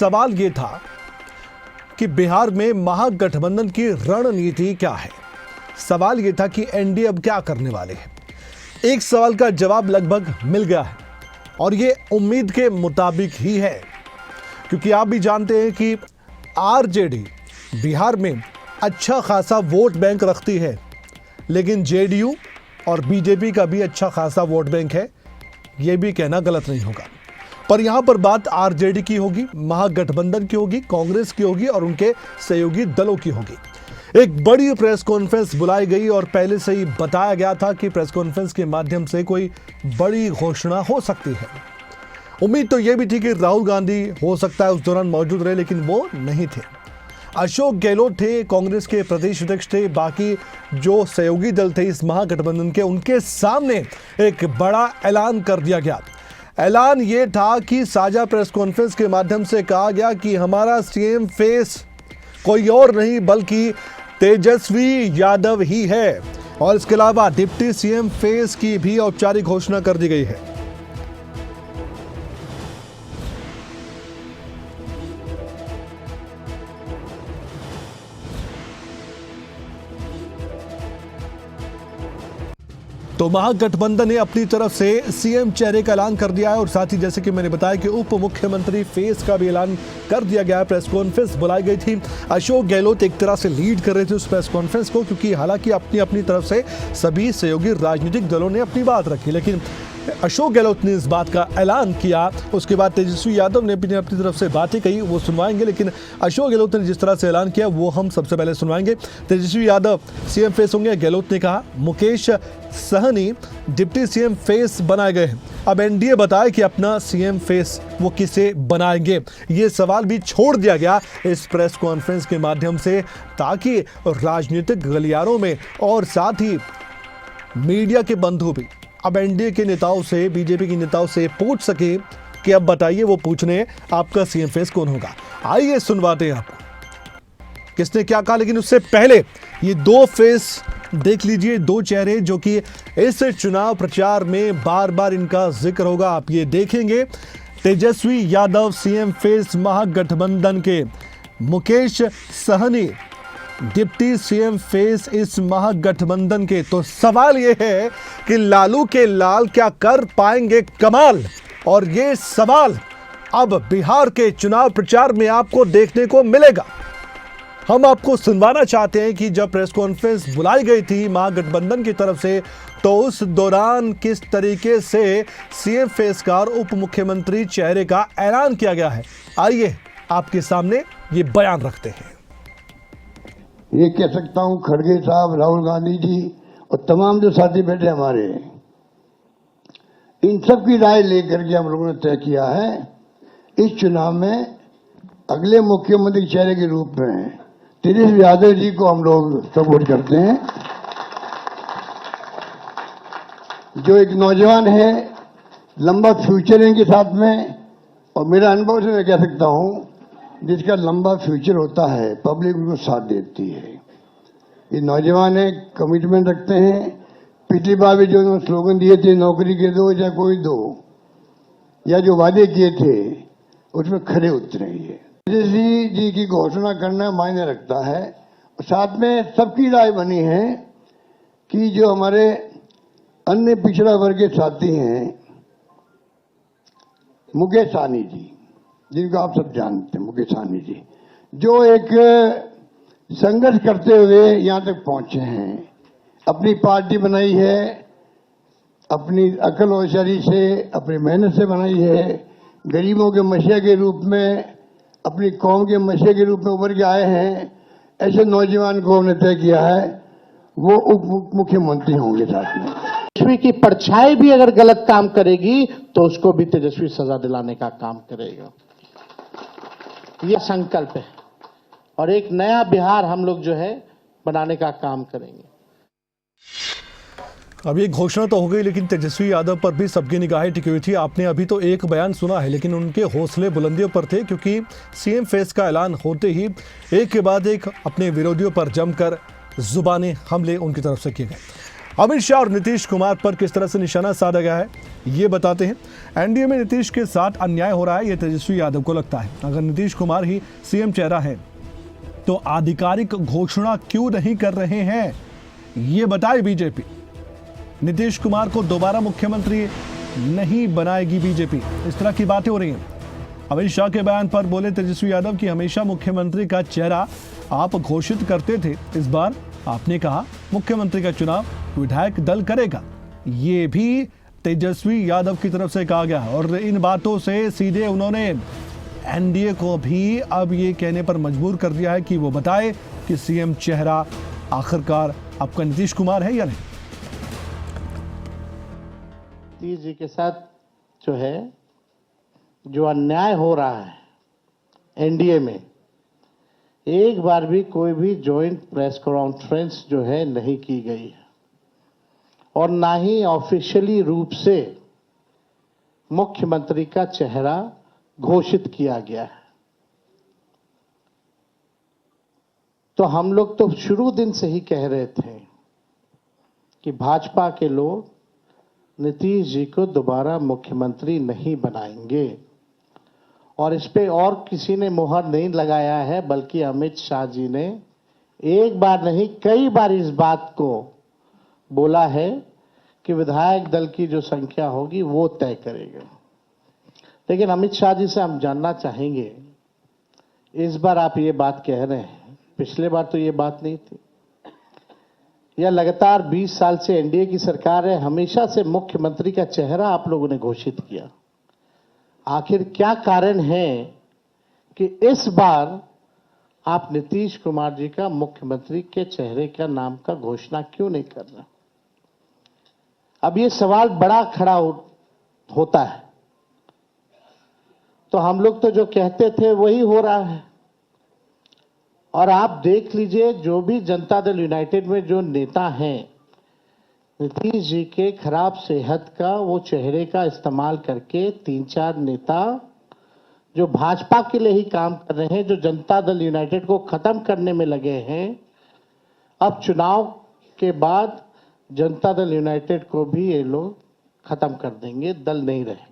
सवाल ये था कि बिहार में महागठबंधन की रणनीति क्या है। सवाल ये था कि एनडीए अब क्या करने वाले हैं। एक सवाल का जवाब लगभग मिल गया है और ये उम्मीद के मुताबिक ही है, क्योंकि आप भी जानते हैं कि आरजेडी बिहार में अच्छा खासा वोट बैंक रखती है, लेकिन जेडीयू और बीजेपी का भी अच्छा खासा वोट बैंक है, ये भी कहना गलत नहीं होगा। पर यहाँ पर बात आरजेडी की होगी, महागठबंधन की होगी, कांग्रेस की होगी और उनके सहयोगी दलों की होगी। एक बड़ी प्रेस कॉन्फ्रेंस बुलाई गई और पहले से ही बताया गया था कि प्रेस कॉन्फ्रेंस के माध्यम से कोई बड़ी घोषणा हो सकती है। उम्मीद तो यह भी थी कि राहुल गांधी हो सकता है उस दौरान मौजूद रहे, लेकिन वो नहीं थे। अशोक गहलोत थे, कांग्रेस के प्रदेश अध्यक्ष थे, बाकी जो सहयोगी दल थे इस महागठबंधन के, उनके सामने एक बड़ा ऐलान कर दिया गया। ऐलान ये था कि साझा प्रेस कॉन्फ्रेंस के माध्यम से कहा गया कि हमारा सीएम फेस कोई और नहीं बल्कि तेजस्वी यादव ही है, और इसके अलावा डिप्टी सीएम फेस की भी औपचारिक घोषणा कर दी गई है। तो महागठबंधन ने अपनी तरफ से सीएम चेहरे का ऐलान कर दिया है और साथ ही जैसे कि मैंने बताया कि उप मुख्यमंत्री फेस का भी ऐलान कर दिया गया है। प्रेस कॉन्फ्रेंस बुलाई गई थी। अशोक गहलोत एक तरह से लीड कर रहे थे उस प्रेस कॉन्फ्रेंस को, क्योंकि हालांकि अपनी तरफ से सभी सहयोगी राजनीतिक दलों ने अपनी बात रखी, लेकिन अशोक गहलोत ने इस बात का ऐलान किया। उसके बाद तेजस्वी यादव ने अपनी तरफ से बातें कही, वो सुनवाएंगे, लेकिन अशोक गहलोत ने जिस तरह से ऐलान किया वो हम सबसे पहले सुनवाएंगे। तेजस्वी यादव सीएम फेस होंगे। गहलोत ने कहा Mukesh Sahani deputy CM face बनाए गए हैं। अब एनडीए बताए कि अपना सीएम फेस वो किसे बनाएंगे, ये सवाल भी छोड़ दिया गया इस प्रेस कॉन्फ्रेंस के माध्यम से, ताकि राजनीतिक गलियारों में और साथ ही मीडिया के बंधु भी अब एनडीए के नेताओं से, बीजेपी के नेताओं से पूछ सके कि अब बताइए वो पूछने आपका सीएम फेस कौन होगा। आइए सुनवाते हैं आपको किसने क्या कहा, लेकिन उससे पहले ये दो फेस देख लीजिए, दो चेहरे जो कि इस चुनाव प्रचार में बार बार इनका जिक्र होगा। आप ये देखेंगे, तेजस्वी यादव सीएम फेस महागठबंधन के, Mukesh Sahani deputy CM face इस महागठबंधन के। तो सवाल यह है कि लालू के लाल क्या कर पाएंगे कमाल, और ये सवाल अब बिहार के चुनाव प्रचार में आपको देखने को मिलेगा। हम आपको सुनवाना चाहते हैं कि जब प्रेस कॉन्फ्रेंस बुलाई गई थी महागठबंधन की तरफ से, तो उस दौरान किस तरीके से सीएम फेस का और उप मुख्यमंत्री चेहरे का ऐलान किया गया है। आइए आपके सामने ये बयान रखते हैं। ये कह सकता हूं, खड़गे साहब, राहुल गांधी जी और तमाम जो साथी बैठे हमारे, इन सब की राय लेकर के हम लोगों ने तय किया है इस चुनाव में अगले मुख्यमंत्री चेहरे के रूप में तेजस्वी यादव जी को हम लोग सपोर्ट करते हैं, जो एक नौजवान है, लंबा फ्यूचर है इनके साथ में। और मेरा अनुभव से मैं कह सकता हूं, जिसका लंबा फ्यूचर होता है पब्लिक उनको साथ देती है। ये नौजवान है, कमिटमेंट रखते हैं। पिछली बार भी जो स्लोगन दिए थे, नौकरी के दो या कोई दो, या जो वादे किए थे उसमें खरे उतरे। ये तेजस्वी जी की घोषणा करना मायने रखता है। और साथ में सबकी राय बनी है कि जो हमारे अन्य पिछड़ा वर्ग के साथी हैं, मुकेश सहनी जी, जिनको आप सब जानते हैं, मुकेश सहनी जी, जो एक संघर्ष करते हुए यहां तक पहुंचे हैं, अपनी पार्टी बनाई है, अपनी अकल होशियारी से, अपनी मेहनत से बनाई है, गरीबों के मसीहा के रूप में, अपनी कौम के मसीहा के रूप में उभर के आए हैं। ऐसे नौजवान को हमने तय किया है वो उप मुख्यमंत्री होंगे। साथ में तेजस्वी की परछाई भी अगर गलत काम करेगी तो उसको भी तेजस्वी सजा दिलाने का काम करेगा। यह संकल्प है और एक नया बिहार हम लोग जो है बनाने का काम करेंगे। अब ये घोषणा तो हो गई, लेकिन तेजस्वी यादव पर भी सबकी निगाहें टिकी हुई थी। आपने अभी तो एक बयान सुना है, लेकिन उनके हौसले बुलंदियों पर थे, क्योंकि सीएम फेस का ऐलान होते ही एक के बाद एक अपने विरोधियों पर जमकर जुबानी हमले उनकी तरफ से किए गए। अमित शाह और नीतीश कुमार पर किस तरह से निशाना साधा गया है ये बताते हैं। एनडीए में नीतीश के साथ अन्याय हो रहा है, ये तेजस्वी यादव को लगता है। अगर नीतीश कुमार ही सीएम चेहरा है तो आधिकारिक घोषणा क्यों नहीं कर रहे हैं, ये बताए बीजेपी। नीतीश कुमार को दोबारा मुख्यमंत्री नहीं बनाएगी बीजेपी, इस तरह की बातें हो रही हैं। अमित शाह के बयान पर बोले तेजस्वी यादव कि हमेशा मुख्यमंत्री का चेहरा आप घोषित करते थे, इस बार आपने कहा मुख्यमंत्री का चुनाव विधायक दल करेगा। ये भी तेजस्वी यादव की तरफ से कहा गया और इन बातों से सीधे उन्होंने एनडीए को भी अब ये कहने पर मजबूर कर दिया है कि वो बताए कि सीएम चेहरा आखिरकार आपका नीतीश कुमार है या नहीं। नीतीश जी के साथ जो है जो अन्याय हो रहा है एनडीए में, एक बार भी कोई भी जॉइंट प्रेस कॉन्फ्रेंस जो है नहीं की गई है और ना ही ऑफिशियली रूप से मुख्यमंत्री का चेहरा घोषित किया गया है। तो हम लोग तो शुरू दिन से ही कह रहे थे कि भाजपा के लोग नीतीश जी को दोबारा मुख्यमंत्री नहीं बनाएंगे और इस पे और किसी ने मुहर नहीं लगाया है, बल्कि अमित शाह जी ने एक बार नहीं कई बार इस बात को बोला है कि विधायक दल की जो संख्या होगी वो तय करेगा। लेकिन अमित शाह जी से हम जानना चाहेंगे, इस बार आप ये बात कह रहे हैं, पिछले बार तो ये बात नहीं थी। यह लगातार 20 साल से एनडीए की सरकार है, हमेशा से मुख्यमंत्री का चेहरा आप लोगों ने घोषित किया। आखिर क्या कारण है कि इस बार आप नीतीश कुमार जी का मुख्यमंत्री के चेहरे का नाम का घोषणा क्यों नहीं कर रहे? अब ये सवाल बड़ा खड़ा होता है। तो हम लोग तो जो कहते थे वही हो रहा है। और आप देख लीजिए, जो भी जनता दल यूनाइटेड में जो नेता हैं, नीतीश जी के खराब सेहत का वो चेहरे का इस्तेमाल करके 3-4 नेता जो भाजपा के लिए ही काम कर रहे हैं, जो जनता दल यूनाइटेड को खत्म करने में लगे हैं, अब चुनाव के बाद जनता दल यूनाइटेड को भी ये लोग खत्म कर देंगे, दल नहीं रहे।